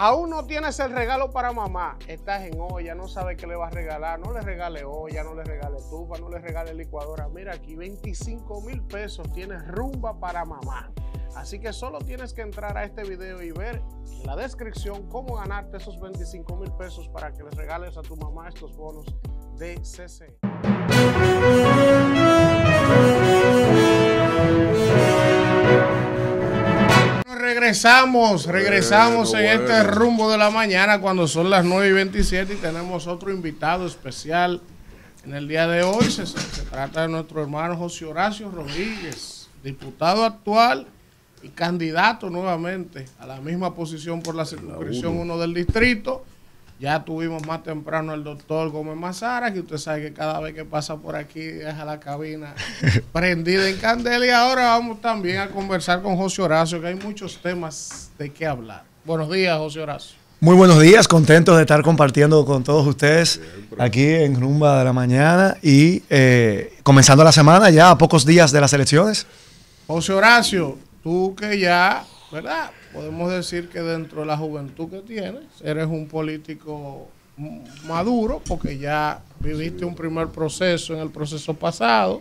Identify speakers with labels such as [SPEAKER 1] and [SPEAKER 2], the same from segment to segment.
[SPEAKER 1] Aún no tienes el regalo para mamá, estás en olla, no sabes qué le vas a regalar, no le regale olla, no le regale estufa, no le regale licuadora. Mira aquí, 25,000 pesos tienes rumba para mamá. Así que solo tienes que entrar a este video y ver en la descripción cómo ganarte esos 25,000 pesos para que les regales a tu mamá estos bonos de CC. Regresamos en este rumbo de la mañana cuando son las 9:27 y tenemos otro invitado especial en el día de hoy. Se trata de nuestro hermano José Horacio Rodríguez, diputado actual y candidato nuevamente a la misma posición por la circunscripción 1 del distrito. Ya tuvimos más temprano al doctor Gómez Mazara, que usted sabe que cada vez que pasa por aquí deja la cabina prendida en candela. Y ahora vamos también a conversar con José Horacio, que hay muchos temas de qué hablar. Buenos días, José Horacio.
[SPEAKER 2] Muy buenos días, contentos de estar compartiendo con todos ustedes aquí en Rumba de la Mañana y comenzando la semana ya a pocos días de las elecciones.
[SPEAKER 1] José Horacio, tú que ya, ¿verdad? Podemos decir que dentro de la juventud que tienes, eres un político maduro porque ya viviste un primer proceso en el proceso pasado,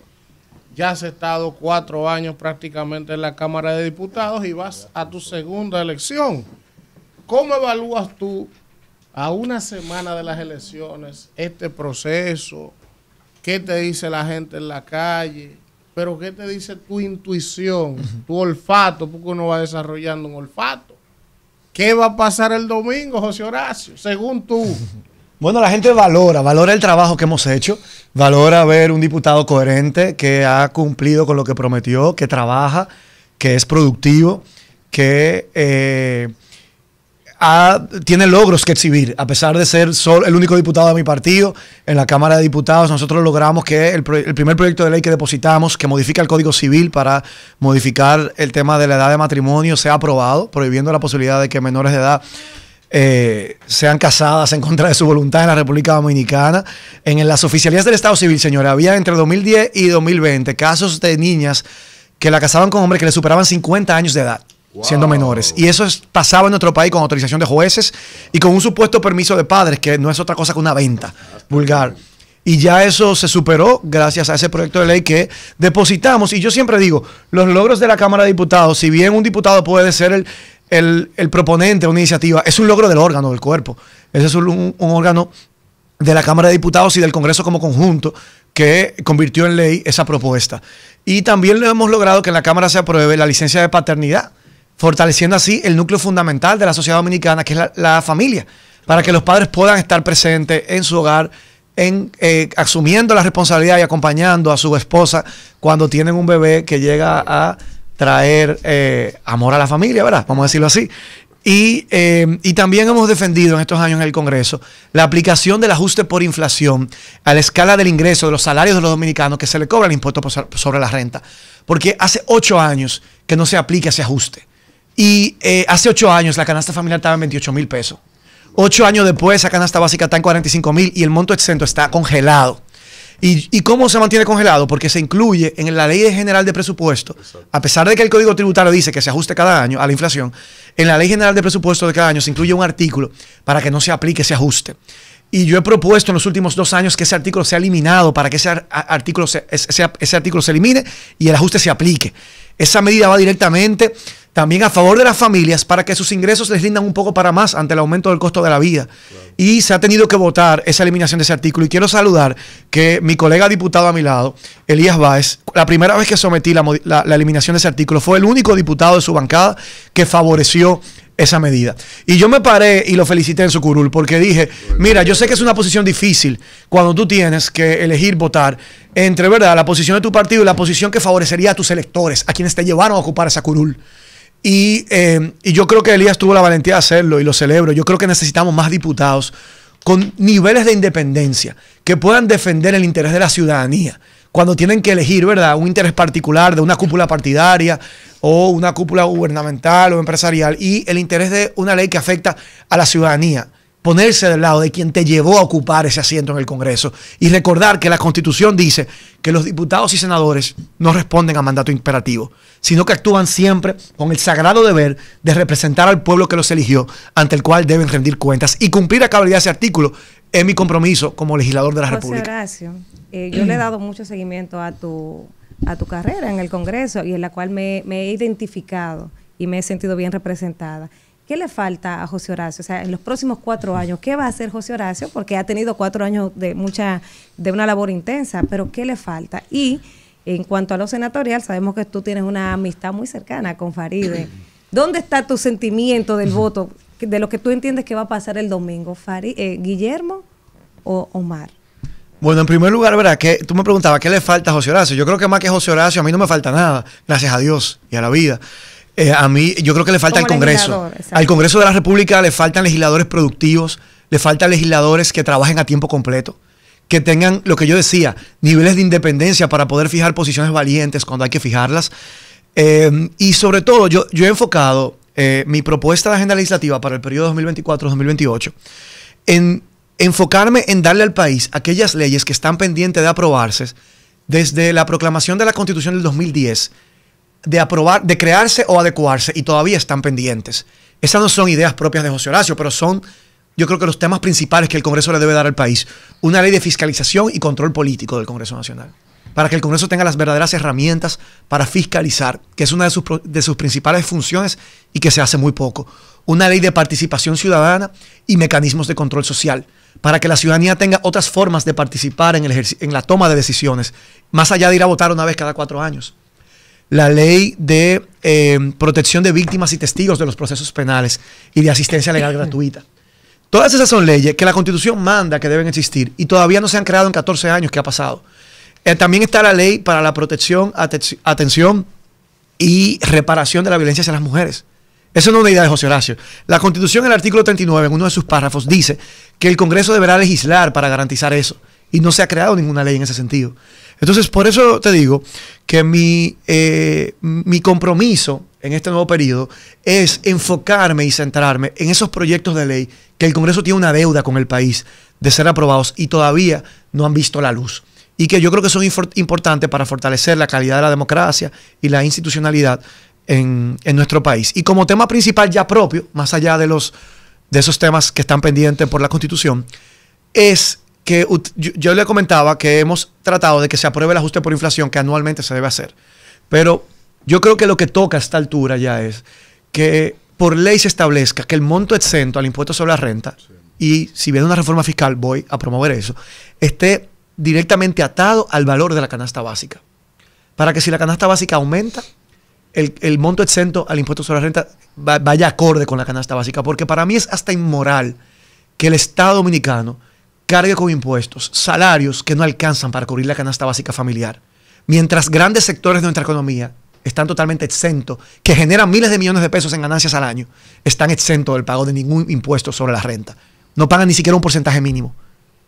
[SPEAKER 1] ya has estado 4 años prácticamente en la Cámara de Diputados y vas a tu segunda elección. ¿Cómo evalúas tú a una semana de las elecciones este proceso? ¿Qué te dice la gente en la calle? Pero ¿qué te dice tu intuición, tu olfato? Porque uno va desarrollando un olfato. ¿Qué va a pasar el domingo, José Horacio, según tú?
[SPEAKER 2] Bueno, la gente valora el trabajo que hemos hecho, valora ver un diputado coherente que ha cumplido con lo que prometió, que trabaja, que es productivo, que tiene logros que exhibir. A pesar de ser el único diputado de mi partido en la Cámara de Diputados, nosotros logramos que el primer proyecto de ley que depositamos, que modifica el Código Civil para modificar el tema de la edad de matrimonio, sea aprobado, prohibiendo la posibilidad de que menores de edad sean casadas en contra de su voluntad en la República Dominicana. En las oficialías del Estado Civil, señores, había entre 2010 y 2020 casos de niñas que la casaban con hombres que le superaban 50 años de edad. Wow. Siendo menores. Y eso pasaba en nuestro país con autorización de jueces y con un supuesto permiso de padres, que no es otra cosa que una venta vulgar. Y ya eso se superó gracias a ese proyecto de ley que depositamos. Y yo siempre digo, los logros de la Cámara de Diputados, si bien un diputado puede ser el proponente de una iniciativa, es un logro del órgano, del cuerpo. Ese es un órgano de la Cámara de Diputados y del Congreso como conjunto que convirtió en ley esa propuesta. Y también le hemos logrado que en la Cámara se apruebe la licencia de paternidad, fortaleciendo así el núcleo fundamental de la sociedad dominicana, que es la familia, para que los padres puedan estar presentes en su hogar, asumiendo la responsabilidad y acompañando a su esposa cuando tienen un bebé que llega a traer amor a la familia, ¿verdad? Vamos a decirlo así. Y también hemos defendido en estos años en el Congreso la aplicación del ajuste por inflación a la escala del ingreso de los salarios de los dominicanos que se le cobra el impuesto sobre la renta, porque hace 8 años que no se aplica ese ajuste. Y hace 8 años la canasta familiar estaba en 28,000 pesos. 8 años después esa canasta básica está en 45,000 y el monto exento está congelado. ¿Y cómo se mantiene congelado? Porque se incluye en la Ley General de Presupuesto, a pesar de que el Código Tributario dice que se ajuste cada año a la inflación, en la Ley General de Presupuesto de cada año se incluye un artículo para que no se aplique ese ajuste. Y yo he propuesto en los últimos 2 años que ese artículo sea eliminado para que ese artículo se elimine y el ajuste se aplique. Esa medida va directamente también a favor de las familias para que sus ingresos les rindan un poco para más ante el aumento del costo de la vida. Claro. Y se ha tenido que votar esa eliminación de ese artículo. Y quiero saludar que mi colega diputado a mi lado, Elías Báez, la primera vez que sometí la eliminación de ese artículo, fue el único diputado de su bancada que favoreció esa medida. Y yo me paré y lo felicité en su curul porque dije, mira, yo sé que es una posición difícil cuando tú tienes que elegir votar entre, ¿verdad?, la posición de tu partido y la posición que favorecería a tus electores, a quienes te llevaron a ocupar esa curul. Y yo creo que Elías tuvo la valentía de hacerlo y lo celebro. Yo creo que necesitamos más diputados con niveles de independencia que puedan defender el interés de la ciudadanía cuando tienen que elegir, ¿verdad?, un interés particular de una cúpula partidaria o una cúpula gubernamental o empresarial y el interés de una ley que afecta a la ciudadanía. ponerse del lado de quien te llevó a ocupar ese asiento en el Congreso y recordar que la Constitución dice que los diputados y senadores no responden a mandato imperativo, sino que actúan siempre con el sagrado deber de representar al pueblo que los eligió, ante el cual deben rendir cuentas y cumplir a cabalidad ese artículo. Es mi compromiso como legislador de la República.
[SPEAKER 3] Horacio, yo le he dado mucho seguimiento a tu carrera en el Congreso y en la cual me he identificado y me he sentido bien representada. ¿Qué le falta a José Horacio? O sea, en los próximos 4 años, ¿qué va a hacer José Horacio? Porque ha tenido 4 años de una labor intensa, pero ¿qué le falta? Y en cuanto a lo senatorial, sabemos que tú tienes una amistad muy cercana con Faride. ¿Dónde está tu sentimiento del voto, de lo que tú entiendes que va a pasar el domingo? ¿Guillermo o Omar?
[SPEAKER 2] Bueno, en primer lugar, ¿verdad? Que tú me preguntabas, ¿qué le falta a José Horacio? Yo creo que más que José Horacio, a mí no me falta nada, gracias a Dios y a la vida. A mí, yo creo que le falta al Congreso. Al Congreso de la República le faltan legisladores productivos, le faltan legisladores que trabajen a tiempo completo, que tengan, lo que yo decía, niveles de independencia para poder fijar posiciones valientes cuando hay que fijarlas. Y sobre todo, yo he enfocado mi propuesta de agenda legislativa para el periodo 2024-2028 en enfocarme en darle al país aquellas leyes que están pendientes de aprobarse desde la proclamación de la Constitución del 2010, de crearse o adecuarse, y todavía están pendientes. Esas no son ideas propias de José Horacio, pero son, yo creo que los temas principales que el Congreso le debe dar al país. Una ley de fiscalización y control político del Congreso Nacional, para que el Congreso tenga las verdaderas herramientas para fiscalizar, que es una de sus principales funciones y que se hace muy poco. Una ley de participación ciudadana y mecanismos de control social, para que la ciudadanía tenga otras formas de participar en la toma de decisiones, más allá de ir a votar una vez cada 4 años. La ley de protección de víctimas y testigos de los procesos penales y de asistencia legal gratuita. Todas esas son leyes que la Constitución manda que deben existir y todavía no se han creado en 14 años que ha pasado. También está la ley para la protección, atención y reparación de la violencia hacia las mujeres. Eso no es una idea de José Horacio. La Constitución, en el artículo 39, en uno de sus párrafos, dice que el Congreso deberá legislar para garantizar eso. Y no se ha creado ninguna ley en ese sentido. Entonces, por eso te digo que mi compromiso en este nuevo periodo es enfocarme y centrarme en esos proyectos de ley que el Congreso tiene una deuda con el país de ser aprobados y todavía no han visto la luz. Y que yo creo que son importantes para fortalecer la calidad de la democracia y la institucionalidad en nuestro país. Y como tema principal ya propio, más allá de esos temas que están pendientes por la Constitución, es que yo le comentaba que hemos tratado de que se apruebe el ajuste por inflación que anualmente se debe hacer. Pero yo creo que lo que toca a esta altura ya es que por ley se establezca que el monto exento al impuesto sobre la renta, y si viene una reforma fiscal voy a promover eso, esté directamente atado al valor de la canasta básica. Para que si la canasta básica aumenta, el monto exento al impuesto sobre la renta vaya acorde con la canasta básica. Porque para mí es hasta inmoral que el Estado dominicano cargue con impuestos salarios que no alcanzan para cubrir la canasta básica familiar, mientras grandes sectores de nuestra economía están totalmente exentos, que generan miles de millones de pesos en ganancias al año, están exentos del pago de ningún impuesto sobre la renta. No pagan ni siquiera un porcentaje mínimo.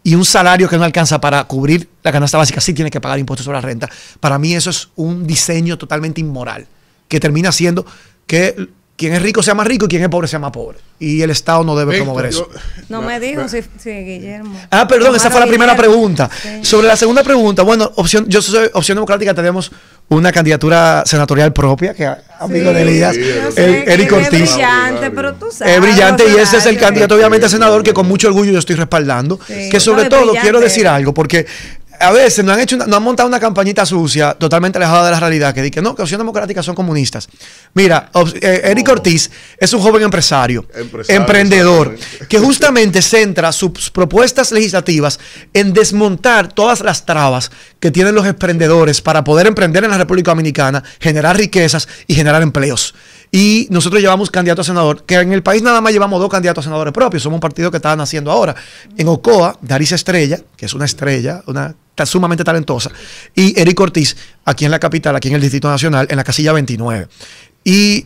[SPEAKER 2] Y un salario que no alcanza para cubrir la canasta básica sí tiene que pagar impuestos sobre la renta. Para mí eso es un diseño totalmente inmoral, que termina siendo que quien es rico sea más rico y quien es pobre sea más pobre. Y el Estado no debe promover eso.
[SPEAKER 3] No me dijo si Guillermo.
[SPEAKER 2] Ah, perdón, esa fue la primera pregunta. Sí. Sobre la segunda pregunta, bueno, yo soy Opción Democrática, tenemos una candidatura senatorial propia, que amigo de Elías, Eric Ortiz.
[SPEAKER 3] Es brillante, pero tú sabes.
[SPEAKER 2] Es brillante y ese es el candidato, obviamente, a senador que con mucho orgullo yo estoy respaldando. Sí, que sobre todo quiero decir algo, porque a veces nos han montado una campañita sucia, totalmente alejada de la realidad, que dice que Opción Democrática son comunistas. Mira, Eric Ortiz es un joven empresario emprendedor, que justamente centra sus propuestas legislativas en desmontar todas las trabas que tienen los emprendedores para poder emprender en la República Dominicana, generar riquezas y generar empleos. Y nosotros llevamos candidato a senador, que en el país nada más llevamos 2 candidatos a senadores propios. Somos un partido que está naciendo ahora. En Ocoa, Daris Estrella, que es una estrella, está sumamente talentosa, y Eric Ortiz, aquí en la capital, aquí en el Distrito Nacional, en la casilla 29. Y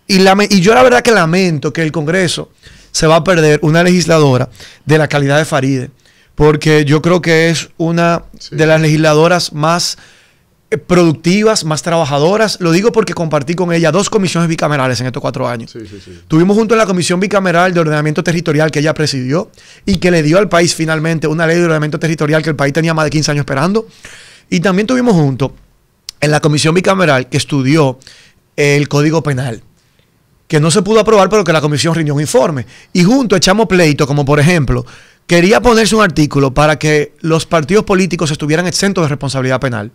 [SPEAKER 2] yo la verdad que lamento que el Congreso se va a perder una legisladora de la calidad de Faride, porque yo creo que es una de las legisladoras más productivas, más trabajadoras. Lo digo porque compartí con ella 2 comisiones bicamerales en estos 4 años.
[SPEAKER 4] Sí, sí, sí.
[SPEAKER 2] Tuvimos junto en la Comisión Bicameral de Ordenamiento Territorial que ella presidió y que le dio al país finalmente una ley de ordenamiento territorial que el país tenía más de 15 años esperando. Y también tuvimos junto en la Comisión Bicameral que estudió el Código Penal, que no se pudo aprobar, pero que la comisión rindió un informe. Y junto echamos pleito, como por ejemplo, quería ponerse un artículo para que los partidos políticos estuvieran exentos de responsabilidad penal.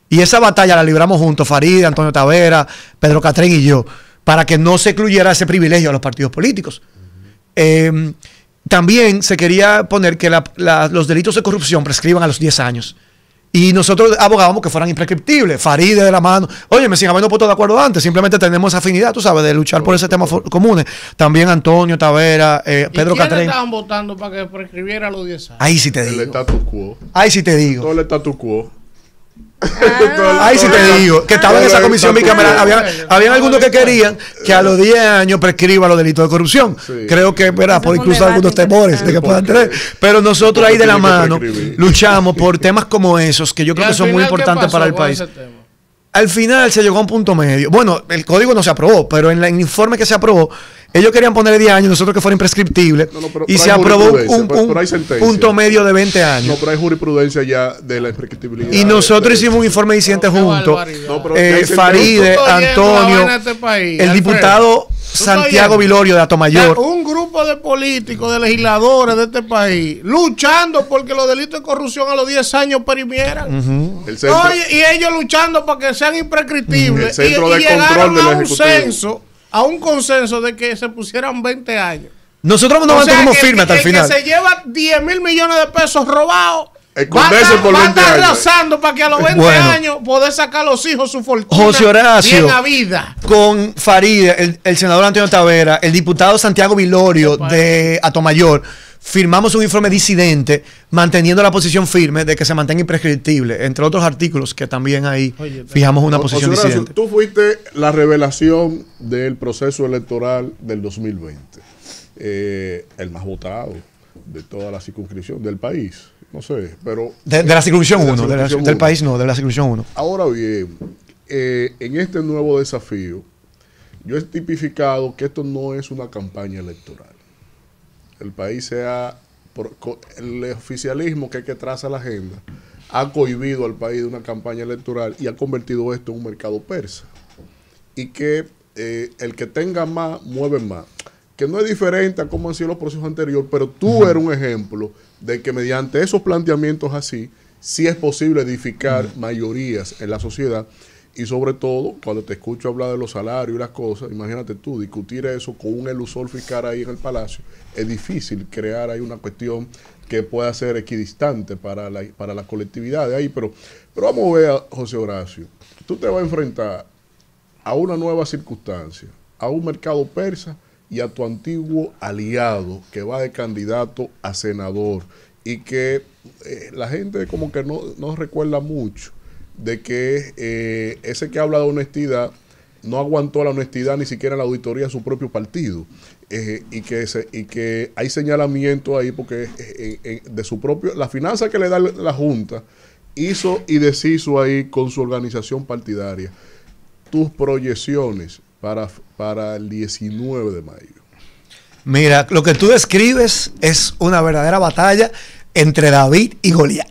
[SPEAKER 2] Y esa batalla la libramos juntos, Farideh, Antonio Tavera, Pedro Catrén y yo, para que no se excluyera ese privilegio a los partidos políticos. También se quería poner que los delitos de corrupción prescriban a los 10 años. Y nosotros abogábamos que fueran imprescriptibles. Farideh de la mano. Oye, me siguen habiendo puesto de acuerdo antes. Simplemente tenemos esa afinidad, tú sabes, de luchar por ese tema comunes. También Antonio Tavera, Pedro Catrén.
[SPEAKER 1] ¿Quiénes estaban votando para que prescribiera a los 10 años?
[SPEAKER 2] Ahí sí te
[SPEAKER 4] El
[SPEAKER 2] digo.
[SPEAKER 4] status quo.
[SPEAKER 2] Ahí sí te digo.
[SPEAKER 4] Todo el status quo.
[SPEAKER 2] Ahí sí te digo, que estaba en esa comisión bicameral. Habían algunos que querían que a los 10 años prescriba los delitos de corrupción.
[SPEAKER 4] Sí.
[SPEAKER 2] Creo que, verá, por
[SPEAKER 3] Ese fue un
[SPEAKER 2] incluso algunos
[SPEAKER 3] debate
[SPEAKER 2] temores de que puedan tener. Pero nosotros
[SPEAKER 4] Porque
[SPEAKER 2] ahí de la
[SPEAKER 4] tiene que
[SPEAKER 2] mano
[SPEAKER 4] prescribir.
[SPEAKER 2] luchamos por temas como esos, que yo creo que son muy importantes para el país. Al final se llegó a un punto medio. Bueno, el código no se aprobó, pero en el informe que se aprobó, ellos querían ponerle 10 años, nosotros que fuera imprescriptible,
[SPEAKER 4] No, pero
[SPEAKER 2] y
[SPEAKER 4] hay
[SPEAKER 2] se aprobó
[SPEAKER 4] jurisprudencia, pero hay sentencia.
[SPEAKER 2] punto medio de 20 años.
[SPEAKER 4] No, pero hay jurisprudencia ya de la imprescriptibilidad.
[SPEAKER 2] Y nosotros hicimos un informe diciente juntos.
[SPEAKER 4] No, pero ya hay sentencia.
[SPEAKER 2] Farideh,
[SPEAKER 1] Tú estás oyendo la
[SPEAKER 2] Antonio,
[SPEAKER 1] vaina de este país,
[SPEAKER 2] el
[SPEAKER 1] Alfredo.
[SPEAKER 2] diputado
[SPEAKER 1] estás
[SPEAKER 2] Santiago
[SPEAKER 1] oyendo?
[SPEAKER 2] Vilorio de Atomayor.
[SPEAKER 1] Un grupo de políticos, de legisladores de este país, luchando porque los delitos de corrupción a los 10 años perimieran.
[SPEAKER 4] El centro,
[SPEAKER 1] Oye, y ellos luchando para que sean imprescriptibles.
[SPEAKER 4] El centro
[SPEAKER 1] y
[SPEAKER 4] de
[SPEAKER 1] llegaron
[SPEAKER 4] control del
[SPEAKER 1] a un
[SPEAKER 4] Ejecutivo.
[SPEAKER 1] censo, a un consenso de que se pusieran 20 años.
[SPEAKER 2] Nosotros nos
[SPEAKER 1] O sea,
[SPEAKER 2] mantuvimos
[SPEAKER 1] que
[SPEAKER 2] firmes hasta el final.
[SPEAKER 1] que se lleva 10.000 millones de pesos robados.
[SPEAKER 4] Esconderse por 20
[SPEAKER 1] estar
[SPEAKER 4] años.
[SPEAKER 1] rezando para que a los 20
[SPEAKER 2] Bueno.
[SPEAKER 1] años poder sacar a los hijos su fortuna.
[SPEAKER 2] José Horacio,
[SPEAKER 1] bien a vida.
[SPEAKER 2] con Farideh, el senador Antonio Tavera, el diputado Santiago Vilorio de Atomayor, firmamos un informe disidente manteniendo la posición firme de que se mantenga imprescriptible, entre otros artículos que también ahí fijamos una posición
[SPEAKER 4] José Horacio,
[SPEAKER 2] disidente.
[SPEAKER 4] tú fuiste la revelación del proceso electoral del 2020. El más votado de toda la circunscripción del país. No sé, pero...
[SPEAKER 2] De la circunscripción
[SPEAKER 4] de la
[SPEAKER 2] 1,
[SPEAKER 4] circunscripción
[SPEAKER 2] del
[SPEAKER 4] uno.
[SPEAKER 2] país no, de la circunscripción 1.
[SPEAKER 4] Ahora bien, en este nuevo desafío, yo he tipificado que esto no es una campaña electoral. El país el oficialismo que traza la agenda ha cohibido al país de una campaña electoral y ha convertido esto en un mercado persa. Y que el que tenga más, mueve más. Que no es diferente a cómo han sido los procesos anteriores, pero tú eres un ejemplo de que mediante esos planteamientos así, sí es posible edificar mayorías en la sociedad. Y sobre todo, cuando te escucho hablar de los salarios y las cosas, imagínate tú, discutir eso con un elusor fiscal ahí en el Palacio, es difícil crear ahí una cuestión que pueda ser equidistante para la colectividad de ahí. Pero vamos a ver, José Horacio, tú te vas a enfrentar a una nueva circunstancia, a un mercado persa y a tu antiguo aliado que va de candidato a senador y que la gente como que no recuerda mucho de que ese que habla de honestidad no aguantó la honestidad ni siquiera en la auditoría de su propio partido y que hay señalamiento ahí porque de su propio, la finanza que le da la Junta hizo y deshizo ahí con su organización partidaria. Tus proyecciones para el 19 de mayo.
[SPEAKER 2] Mira, lo que tú describes es una verdadera batalla entre David y Goliat.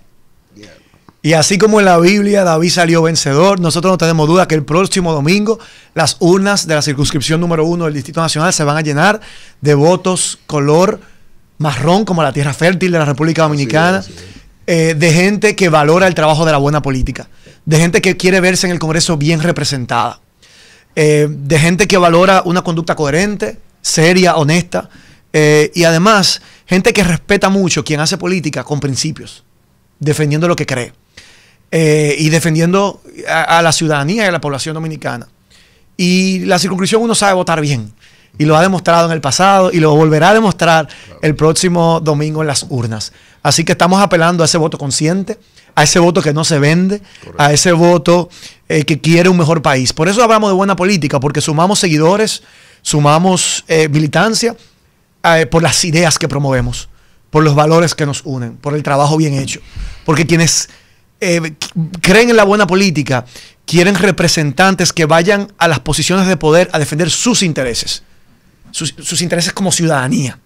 [SPEAKER 2] Y así como en la Biblia David salió vencedor, nosotros no tenemos duda que el próximo domingo las urnas de la circunscripción número 1 del Distrito Nacional se van a llenar de votos color marrón como la tierra fértil de la República Dominicana,
[SPEAKER 4] Así es.
[SPEAKER 2] De gente que valora el trabajo de la buena política, de gente que quiere verse en el Congreso bien representada, de gente que valora una conducta coherente, seria, honesta, y además gente que respeta mucho quien hace política con principios, defendiendo lo que cree. Y defendiendo a la ciudadanía y a la población dominicana. Y la circunscripción 1 sabe votar bien. Y lo ha demostrado en el pasado y lo volverá a demostrar el próximo domingo en las urnas. Así que estamos apelando a ese voto consciente, a ese voto que no se vende, correcto, a ese voto que quiere un mejor país. Por eso hablamos de buena política, porque sumamos seguidores, sumamos militancia por las ideas que promovemos, por los valores que nos unen, por el trabajo bien hecho. Porque quienes creen en la buena política, quieren representantes que vayan a las posiciones de poder a defender sus intereses. Sus intereses como ciudadanía.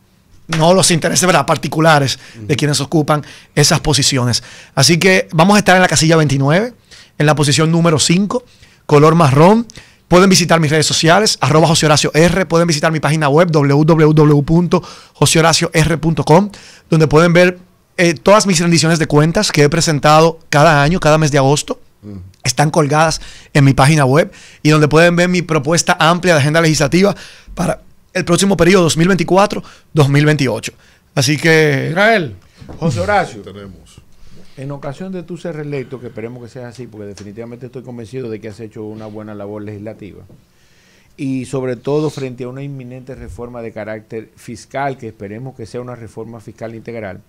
[SPEAKER 2] No los intereses, ¿verdad?, particulares de quienes ocupan esas posiciones. Así que vamos a estar en la casilla 29, en la posición número 5, color marrón. Pueden visitar mis redes sociales, @JoseHoracioR. Pueden visitar mi página web, www.josehoracioR.com, donde pueden ver todas mis rendiciones de cuentas que he presentado cada año, cada mes de agosto. Están colgadas en mi página web y donde pueden ver mi propuesta amplia de agenda legislativa para el próximo periodo 2024-2028. Así que...
[SPEAKER 5] Israel, José Horacio,
[SPEAKER 4] Tenemos.
[SPEAKER 5] en ocasión de tú ser reelecto, que esperemos que sea así, porque definitivamente estoy convencido de que has hecho una buena labor legislativa, y sobre todo frente a una inminente reforma de carácter fiscal, que esperemos que sea una reforma fiscal integral,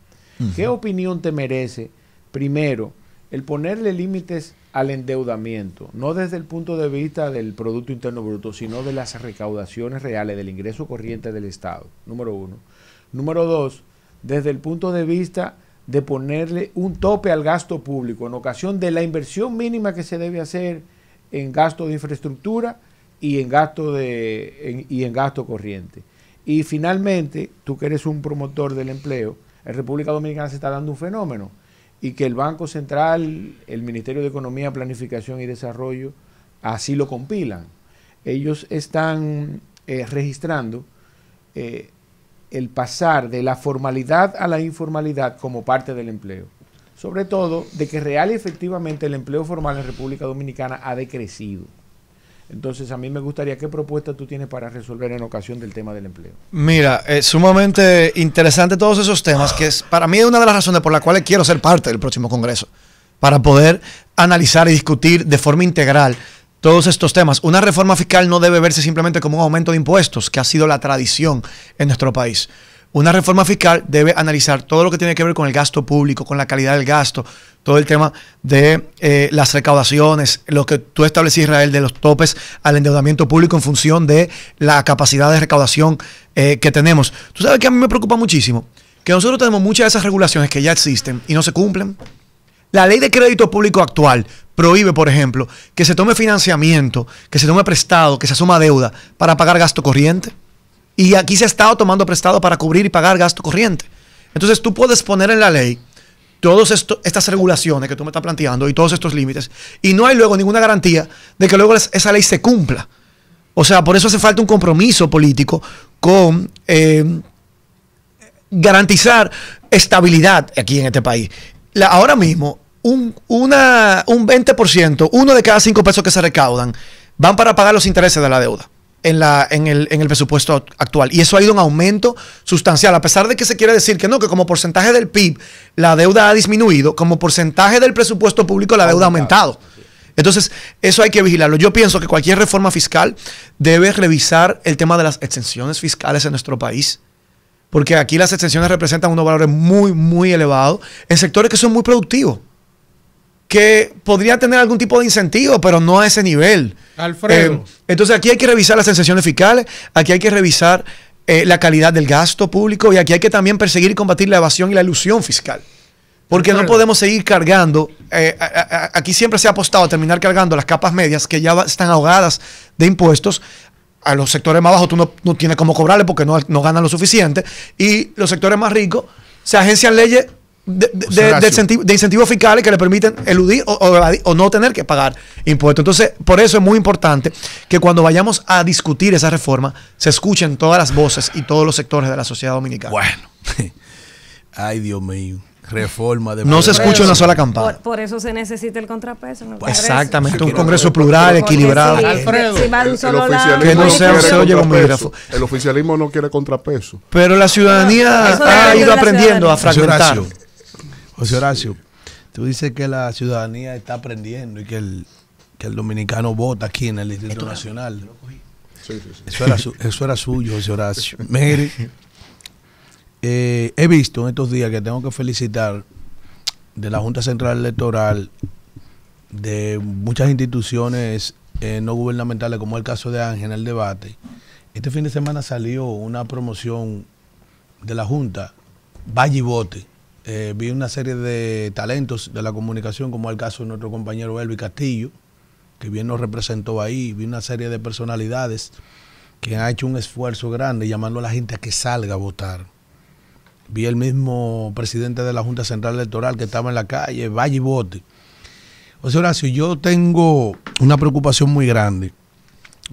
[SPEAKER 5] ¿qué opinión te merece, primero, el ponerle límites al endeudamiento, no desde el punto de vista del Producto Interno Bruto, sino de las recaudaciones reales del ingreso corriente del Estado, número uno? Número dos, desde el punto de vista de ponerle un tope al gasto público en ocasión de la inversión mínima que se debe hacer en gasto de infraestructura y en gasto corriente. Y finalmente, tú que eres un promotor del empleo, en República Dominicana se está dando un fenómeno, y que el Banco Central, el Ministerio de Economía, Planificación y Desarrollo así lo compilan. Ellos están registrando el pasar de la formalidad a la informalidad como parte del empleo. Sobre todo de que real y efectivamente el empleo formal en República Dominicana ha decrecido. Entonces, a mí me gustaría, ¿qué propuesta tú tienes para resolver en ocasión del tema del empleo?
[SPEAKER 2] Mira, es sumamente interesante todos esos temas, que es para mí una de las razones por las cuales quiero ser parte del próximo Congreso, para poder analizar y discutir de forma integral todos estos temas. Una reforma fiscal no debe verse simplemente como un aumento de impuestos, que ha sido la tradición en nuestro país. Una reforma fiscal debe analizar todo lo que tiene que ver con el gasto público, con la calidad del gasto, todo el tema de las recaudaciones, lo que tú estableciste, Israel, de los topes al endeudamiento público en función de la capacidad de recaudación que tenemos. Tú sabes que a mí me preocupa muchísimo que nosotros tenemos muchas de esas regulaciones que ya existen y no se cumplen. La ley de crédito público actual prohíbe, por ejemplo, que se tome financiamiento, que se tome prestado, que se asuma deuda para pagar gasto corriente. Y aquí se ha estado tomando prestado para cubrir y pagar gasto corriente. Entonces tú puedes poner en la ley todas estas regulaciones que tú me estás planteando y todos estos límites, y no hay luego ninguna garantía de que luego esa ley se cumpla. O sea, por eso hace falta un compromiso político con garantizar estabilidad aquí en este país. Ahora mismo, un 20%, uno de cada 5 pesos que se recaudan, van para pagar los intereses de la deuda en el presupuesto actual. Y eso ha ido un aumento sustancial, a pesar de que se quiere decir que no, que como porcentaje del PIB la deuda ha disminuido, como porcentaje del presupuesto público la deuda ha aumentado. Entonces, eso hay que vigilarlo. Yo pienso que cualquier reforma fiscal debe revisar el tema de las exenciones fiscales en nuestro país, porque aquí las exenciones representan unos valores muy, muy elevados en sectores que son muy productivos, que podría tener algún tipo de incentivo, pero no a ese nivel.
[SPEAKER 1] Alfredo.
[SPEAKER 2] Entonces aquí hay que revisar las exenciones fiscales, aquí hay que revisar la calidad del gasto público, y aquí hay que también perseguir y combatir la evasión y la elusión fiscal. Porque no podemos seguir cargando, aquí siempre se ha apostado a terminar cargando las capas medias que ya están ahogadas de impuestos. A los sectores más bajos tú no tienes cómo cobrarle porque no ganan lo suficiente, y los sectores más ricos se agencian leyes de incentivos fiscales que le permiten eludir o no tener que pagar impuestos. Entonces, por eso es muy importante que cuando vayamos a discutir esa reforma se escuchen todas las voces y todos los sectores de la sociedad dominicana.
[SPEAKER 6] Bueno, ay Dios mío, reforma de...
[SPEAKER 2] No se escucha una sola campana.
[SPEAKER 3] Por eso se necesita el contrapeso en el Congreso.
[SPEAKER 2] Exactamente, un Congreso plural, equilibrado.
[SPEAKER 3] Sí,
[SPEAKER 1] Alfredo,
[SPEAKER 3] si va de un solo lado,
[SPEAKER 2] que no sea un
[SPEAKER 4] quiere
[SPEAKER 2] sello
[SPEAKER 4] contrapeso.
[SPEAKER 2] gomígrafo.
[SPEAKER 4] El oficialismo no quiere contrapeso.
[SPEAKER 2] Pero la ciudadanía
[SPEAKER 3] Eso
[SPEAKER 2] ha
[SPEAKER 3] depende
[SPEAKER 2] ido
[SPEAKER 3] de la
[SPEAKER 2] aprendiendo a
[SPEAKER 3] ciudadanía.
[SPEAKER 2] fragmentar.
[SPEAKER 6] José Horacio, tú dices que la ciudadanía está aprendiendo y que el dominicano vota aquí en el Distrito Nacional.
[SPEAKER 4] Sí, sí, sí.
[SPEAKER 6] Eso era suyo, José Horacio. Mire, he visto en estos días que tengo que felicitar de la Junta Central Electoral, de muchas instituciones no gubernamentales, como el caso de Ángel en el debate. Este fin de semana salió una promoción de la Junta, Vaya y Vote, vi una serie de talentos de la comunicación, como el caso de nuestro compañero Elvis Castillo, que bien nos representó ahí. Vi una serie de personalidades que han hecho un esfuerzo grande llamando a la gente a que salga a votar. Vi el mismo presidente de la Junta Central Electoral que estaba en la calle, vaya y vote. José Horacio, yo tengo una preocupación muy grande.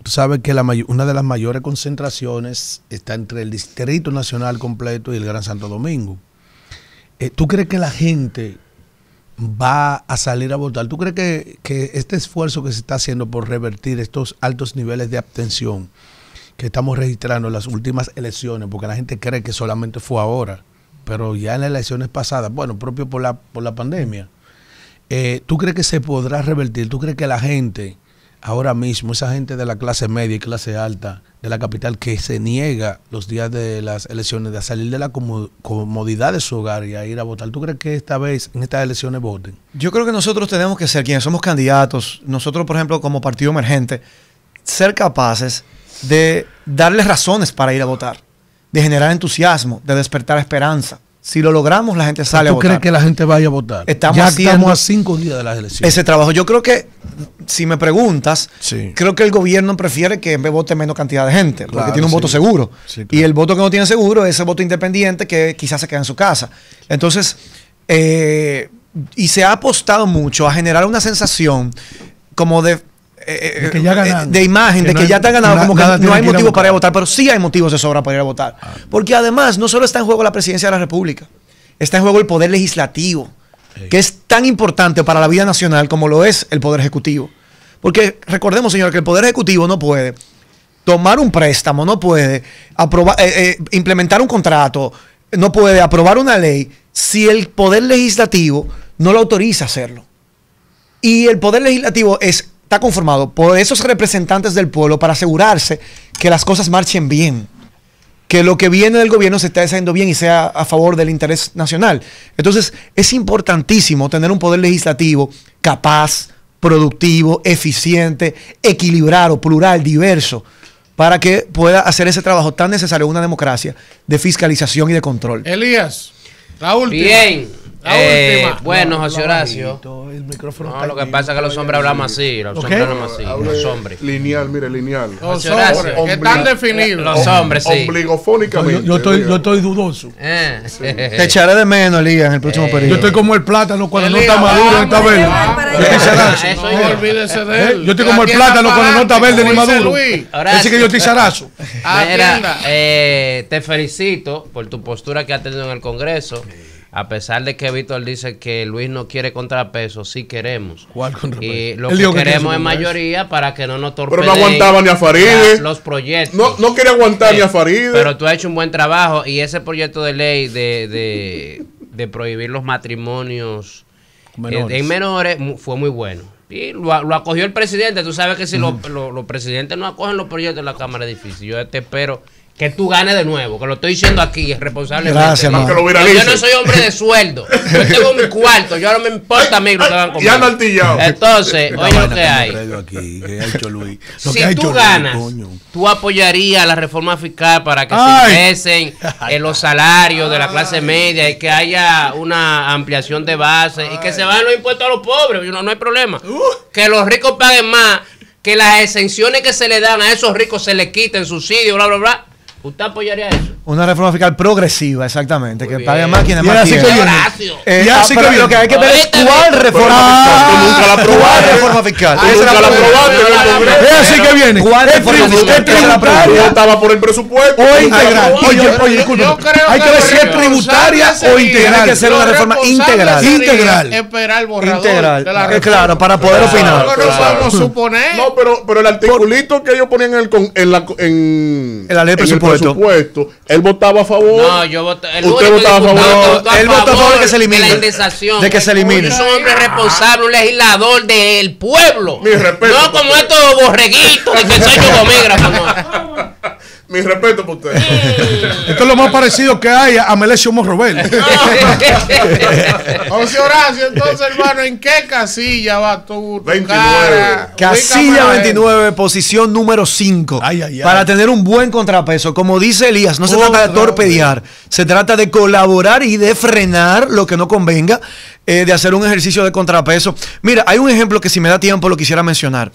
[SPEAKER 6] Tú sabes que una de las mayores concentraciones está entre el Distrito Nacional completo y el Gran Santo Domingo. ¿Tú crees que la gente va a salir a votar? ¿Tú crees que este esfuerzo que se está haciendo por revertir estos altos niveles de abstención que estamos registrando en las últimas elecciones, porque la gente cree que solamente fue ahora, pero ya en las elecciones pasadas, bueno, propio por la pandemia, ¿tú crees que se podrá revertir? ¿Tú crees que la gente ahora mismo, esa gente de la clase media y clase alta de la capital que se niega los días de las elecciones de salir de la comodidad de su hogar y a ir a votar, ¿tú crees que esta vez en estas elecciones voten?
[SPEAKER 2] Yo creo que nosotros tenemos que ser, quienes somos candidatos, nosotros por ejemplo como partido emergente, ser capaces de darles razones para ir a votar, de generar entusiasmo, de despertar esperanza. Si lo logramos, la gente sale a votar.
[SPEAKER 6] ¿Tú crees que la gente vaya a votar?
[SPEAKER 2] Estamos
[SPEAKER 6] a 5 días de las elecciones.
[SPEAKER 2] Ese trabajo. Yo creo que, si me preguntas,
[SPEAKER 6] sí,
[SPEAKER 2] creo que el gobierno prefiere que vote menos cantidad de gente, porque
[SPEAKER 6] claro,
[SPEAKER 2] tiene un voto seguro.
[SPEAKER 6] Sí, claro.
[SPEAKER 2] Y el voto que no tiene seguro es ese voto independiente que quizás se queda en su casa. Entonces, y se ha apostado mucho a generar una sensación como de
[SPEAKER 6] que ya ganaron,
[SPEAKER 2] de imagen,
[SPEAKER 6] que
[SPEAKER 2] de que ya te han ganado, como que no hay motivos para ir a votar, pero sí hay motivos de sobra para ir a votar. Porque además, no solo está en juego la presidencia de la República, está en juego el poder legislativo, que es tan importante para la vida nacional como lo es el poder ejecutivo. Porque recordemos, señor, que el poder ejecutivo no puede tomar un préstamo, no puede aprobar, implementar un contrato, no puede aprobar una ley si el poder legislativo no lo autoriza a hacerlo. Y el poder legislativo está conformado por esos representantes del pueblo para asegurarse que las cosas marchen bien, que lo que viene del gobierno se esté haciendo bien y sea a favor del interés nacional. Entonces, es importantísimo tener un poder legislativo capaz, productivo, eficiente, equilibrado, plural, diverso, para que pueda hacer ese trabajo tan necesario en una democracia de fiscalización y de control.
[SPEAKER 1] Elías, la última.
[SPEAKER 7] Bien.
[SPEAKER 1] La última.
[SPEAKER 7] Bueno, José Horacio.
[SPEAKER 6] El micrófono
[SPEAKER 7] No, lo que pasa es que los hombres hablamos así. Los hombres hablamos así. Los hombres.
[SPEAKER 4] Lineal, mire, lineal.
[SPEAKER 1] Los hombres, que están definidos.
[SPEAKER 7] Los hombres, sí.
[SPEAKER 4] Obligofónicamente.
[SPEAKER 6] Yo estoy dudoso.
[SPEAKER 2] Te echaré de menos, Elías, en el próximo periodo.
[SPEAKER 6] Yo estoy como el plátano cuando no
[SPEAKER 1] Elías,
[SPEAKER 6] está maduro,
[SPEAKER 1] vamos,
[SPEAKER 6] está verde.
[SPEAKER 3] para
[SPEAKER 6] Yo estoy
[SPEAKER 3] allá.
[SPEAKER 6] zarazo.
[SPEAKER 7] Eso
[SPEAKER 1] No olvídese de él.
[SPEAKER 6] Yo estoy como el plátano cuando no está verde ni
[SPEAKER 1] Como dice
[SPEAKER 6] maduro.
[SPEAKER 1] Luis.
[SPEAKER 6] Así que yo estoy zarazo.
[SPEAKER 7] Mira,
[SPEAKER 1] Atienda.
[SPEAKER 7] te felicito por tu postura que has tenido en el Congreso. A pesar de que Víctor dice que Luis no quiere contrapeso, sí queremos.
[SPEAKER 6] ¿Cuál contrapeso?
[SPEAKER 7] Y lo
[SPEAKER 6] Él
[SPEAKER 7] que
[SPEAKER 6] dijo que
[SPEAKER 7] queremos
[SPEAKER 6] quiere
[SPEAKER 7] es
[SPEAKER 6] su
[SPEAKER 7] mayoría para que no nos
[SPEAKER 4] Pero
[SPEAKER 7] torpedeen.
[SPEAKER 4] no aguantaba ni a Faride.
[SPEAKER 7] Los proyectos.
[SPEAKER 4] No quería aguantar ni a Faride.
[SPEAKER 7] Pero tú has hecho un buen trabajo y ese proyecto de ley de prohibir los matrimonios en menores fue muy bueno. Y lo acogió el presidente. Tú sabes que si los presidentes no acogen los proyectos en la Cámara es difícil. Yo te espero que tú ganes de nuevo, que lo estoy diciendo aquí, es responsablemente.
[SPEAKER 2] Gracias,
[SPEAKER 4] no, que lo
[SPEAKER 7] Yo
[SPEAKER 4] viralicen.
[SPEAKER 7] no soy hombre de sueldo. Yo tengo mi cuarto. Yo no me importa a mí lo que hagan conmigo.
[SPEAKER 4] Ya ando altillado.
[SPEAKER 7] Entonces, oye lo que hay. Si tú ganas, tú apoyarías la reforma fiscal para que se ingresen en los salarios de la clase media y que haya una ampliación de base y que se vayan los impuestos a los pobres. No hay problema. Que los ricos paguen más, que las exenciones que se le dan a esos ricos se les quiten subsidios, bla, bla, bla. ¿Usted apoyaría eso?
[SPEAKER 2] Una reforma fiscal progresiva, exactamente,
[SPEAKER 7] Muy
[SPEAKER 2] que
[SPEAKER 7] bien.
[SPEAKER 2] pague más quienes
[SPEAKER 6] Y
[SPEAKER 2] más
[SPEAKER 6] así que
[SPEAKER 2] tienen.
[SPEAKER 6] viene.
[SPEAKER 7] Horacio.
[SPEAKER 2] Pero lo que hay que ver es cuál reforma fiscal.
[SPEAKER 4] Tú nunca la
[SPEAKER 2] ¿Cuál
[SPEAKER 4] aprobaste.
[SPEAKER 2] reforma fiscal?
[SPEAKER 4] Tú
[SPEAKER 2] Esa es
[SPEAKER 4] nunca la
[SPEAKER 2] pregunta.
[SPEAKER 4] aprobaste en el Congreso.
[SPEAKER 6] Es así que viene.
[SPEAKER 2] ¿Cuál reforma fiscal? Esa es la pregunta.
[SPEAKER 4] Yo estaba por el presupuesto.
[SPEAKER 6] O
[SPEAKER 4] Tú
[SPEAKER 6] integral.
[SPEAKER 4] nunca la
[SPEAKER 6] Oye,
[SPEAKER 4] aprobaste.
[SPEAKER 6] disculpe.
[SPEAKER 1] Yo creo
[SPEAKER 6] Hay que ver si es tributaria o integral.
[SPEAKER 2] Tiene que ser una reforma integral.
[SPEAKER 6] Integral.
[SPEAKER 1] Esperar el borrador
[SPEAKER 2] Integral.
[SPEAKER 1] de la
[SPEAKER 2] Que
[SPEAKER 1] reforma.
[SPEAKER 2] claro, para poder opinar.
[SPEAKER 1] No podemos suponer.
[SPEAKER 4] No, pero el articulito que ellos ponían en la ley de presupuesto, él votaba a favor.
[SPEAKER 7] No, yo voté. El
[SPEAKER 4] Usted
[SPEAKER 7] único
[SPEAKER 4] votaba a favor.
[SPEAKER 7] diputado que votó
[SPEAKER 2] Él votó a favor de que se elimine.
[SPEAKER 7] de la indexación.
[SPEAKER 2] De que se elimine.
[SPEAKER 7] Yo soy un hombre responsable, un legislador del pueblo.
[SPEAKER 4] Mi respeto,
[SPEAKER 7] no como estos borreguitos de que soy yo gomígrafo, no.
[SPEAKER 4] Mi respeto por usted.
[SPEAKER 6] Esto es lo más parecido que hay a Melesio Morrobel.
[SPEAKER 1] José Horacio, entonces, hermano, ¿en qué casilla va tu
[SPEAKER 4] 29.
[SPEAKER 2] Casilla 29, posición número 5. Para tener un buen contrapeso. Como dice Elías, no se trata de torpedear, se trata de colaborar y de frenar lo que no convenga, de hacer un ejercicio de contrapeso. Mira, hay un ejemplo que si me da tiempo lo quisiera mencionar.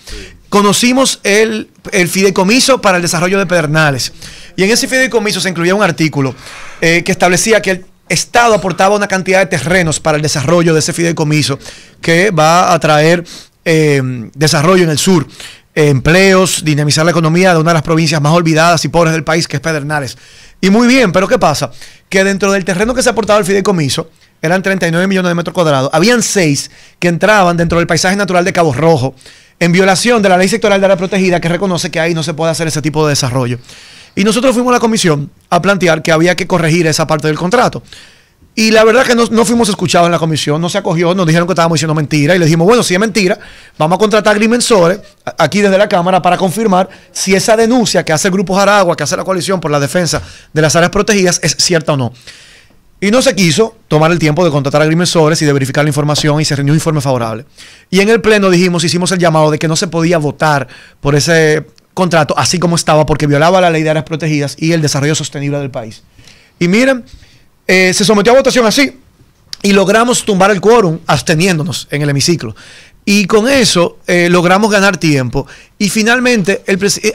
[SPEAKER 2] Conocimos el fideicomiso para el desarrollo de Pedernales. Y en ese fideicomiso se incluía un artículo que establecía que el Estado aportaba una cantidad de terrenos para el desarrollo de ese fideicomiso que va a traer desarrollo en el sur, empleos, dinamizar la economía de una de las provincias más olvidadas y pobres del país, que es Pedernales. Y muy bien, pero ¿qué pasa? Que dentro del terreno que se aportaba al fideicomiso, eran 39 millones de metros cuadrados, habían 6 que entraban dentro del paisaje natural de Cabo Rojo, en violación de la ley sectorial de área protegida, que reconoce que ahí no se puede hacer ese tipo de desarrollo. Y nosotros fuimos a la comisión a plantear que había que corregir esa parte del contrato. Y la verdad que no fuimos escuchados en la comisión, no se acogió, nos dijeron que estábamos diciendo mentira. Y le dijimos, bueno, si es mentira, vamos a contratar agrimensores aquí desde la Cámara para confirmar si esa denuncia que hace el Grupo Jaragua, que hace la coalición por la defensa de las áreas protegidas, es cierta o no. Y no se quiso tomar el tiempo de contratar agrimensores y de verificar la información, y se rindió un informe favorable. Y en el pleno hicimos el llamado de que no se podía votar por ese contrato así como estaba, porque violaba la ley de áreas protegidas y el desarrollo sostenible del país. Y miren, se sometió a votación así y logramos tumbar el quórum absteniéndonos en el hemiciclo. Y con eso logramos ganar tiempo. Y finalmente,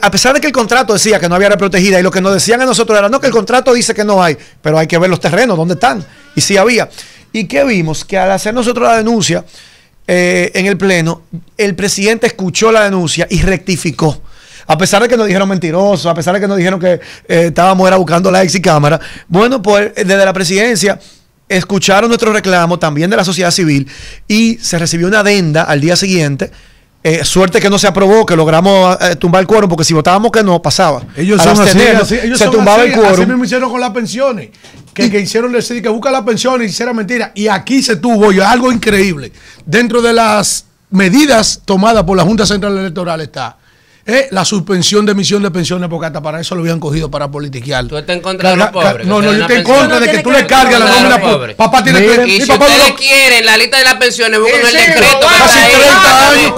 [SPEAKER 2] a pesar de que el contrato decía que no había área protegida, y lo que nos decían a nosotros era, no, que el contrato dice que no hay, pero hay que ver los terrenos, ¿dónde están? Y sí había. ¿Y qué vimos? Que al hacer nosotros la denuncia en el pleno, el presidente escuchó la denuncia y rectificó. A pesar de que nos dijeron mentirosos, a pesar de que nos dijeron que estábamos buscando la Cámara, bueno, pues desde la presidencia escucharon nuestro reclamo también de la sociedad civil y se recibió una adenda al día siguiente. Suerte que no se aprobó, que logramos tumbar el quórum, porque si votábamos que no, pasaba.
[SPEAKER 6] Ellos son así, ellos se tumbaba el quórum. Así mismo hicieron con las pensiones, que hicieron decir que busca las pensiones y hiciera mentira. Y aquí se tuvo algo increíble. Dentro de las medidas tomadas por la Junta Central Electoral está la suspensión de emisión de pensiones, porque hasta para eso lo habían cogido para politiquear.
[SPEAKER 7] ¿Tú estás en contra de los pobres?
[SPEAKER 6] No, yo estoy en contra de que tú le cargues la nómina pobre. Papá tiene
[SPEAKER 7] que... Y si ustedes quieren la lista de las pensiones, busquen el decreto.
[SPEAKER 6] Casi 30 años.